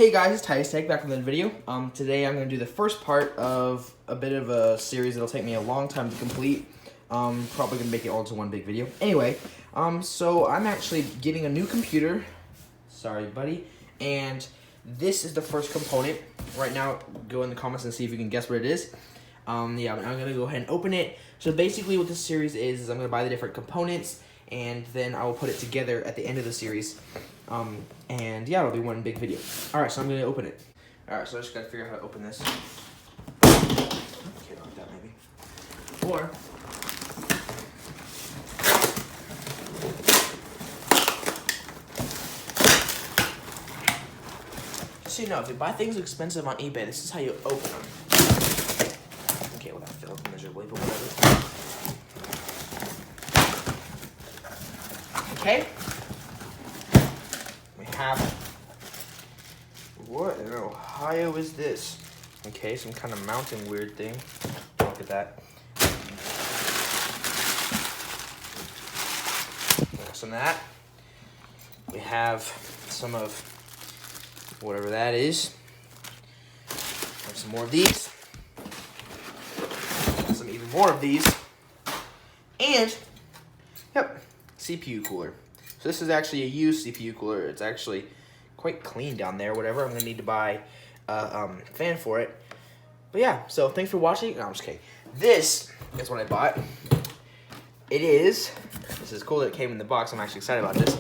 Hey guys, it's Titus Tech back with another video. Today I'm going to do the first part of a bit of a series that'll take me a long time to complete. Probably going to make it all into one big video. Anyway, so I'm actually getting a new computer. Sorry, buddy. And this is the first component. Right now, go in the comments and see if you can guess what it is. Yeah, but I'm going to go ahead and open it. So basically what this series is I'm going to buy the different components, and then I will put it together at the end of the series. And yeah, it'll be one big video. Alright, so I'm going to open it. Alright, so I just got to figure out how to open this. Okay, like that maybe. Or... so you know, if you buy things expensive on eBay, this is how you open them. Okay, well that failed miserably, but whatever. Okay. We have... what in Ohio is this? Okay, some kind of mountain weird thing. Look at that. Some of that. We have some of whatever that is. Have some more of these. Some even more of these. And, yep, CPU cooler. So this is actually a used CPU cooler. It's actually quite clean down there, whatever. I'm gonna need to buy a fan for it. But yeah, so thanks for watching. No, I'm just kidding. This is what I bought. This is cool that it came in the box. I'm actually excited about this.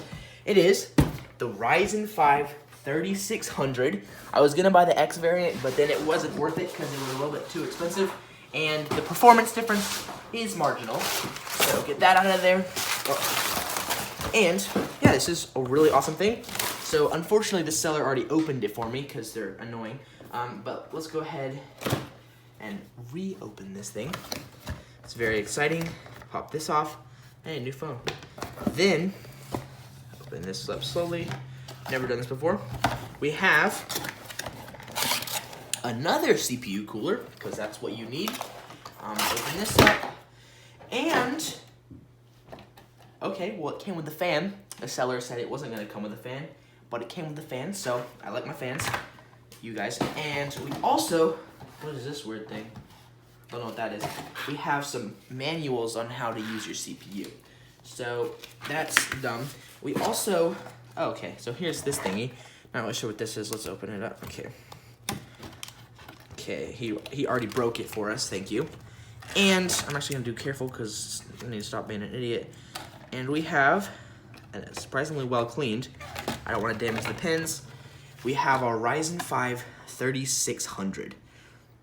It is the Ryzen 5 3600. I was gonna buy the X variant, but then it wasn't worth it because it was a little bit too expensive, and the performance difference is marginal. So get that out of there. And yeah, this is a really awesome thing. So unfortunately, the seller already opened it for me because they're annoying. But let's go ahead and reopen this thing. It's very exciting. Pop this off. Hey, new phone. Then open this up slowly. Never done this before. We have another CPU cooler, because that's what you need. Open this up. And, okay, well, it came with the fan. The seller said it wasn't going to come with a fan, but it came with the fan, so I like my fans. You guys. And we also, what is this weird thing? Don't know what that is. We have some manuals on how to use your CPU. So, that's dumb. We also... oh, okay, so here's this thingy. Not really sure what this is. Let's open it up. Okay. Okay, he already broke it for us. Thank you. And I'm actually going to do careful because I need to stop being an idiot. And we have, and it's surprisingly well cleaned. I don't want to damage the pins. We have our Ryzen 5 3600.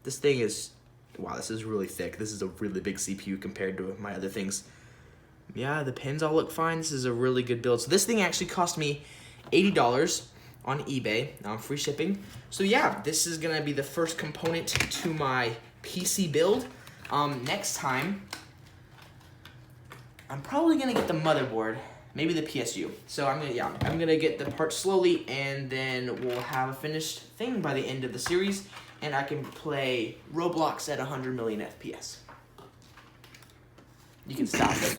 This thing is, wow, this is really thick. This is a really big CPU compared to my other things. Yeah, the pins all look fine. This is a really good build. So this thing actually cost me $80 on eBay, free shipping. So yeah, this is gonna be the first component to my PC build. Next time, I'm probably gonna get the motherboard, maybe the PSU. So I'm gonna get the parts slowly, and then we'll have a finished thing by the end of the series, and I can play Roblox at 100 million FPS. You can stop it.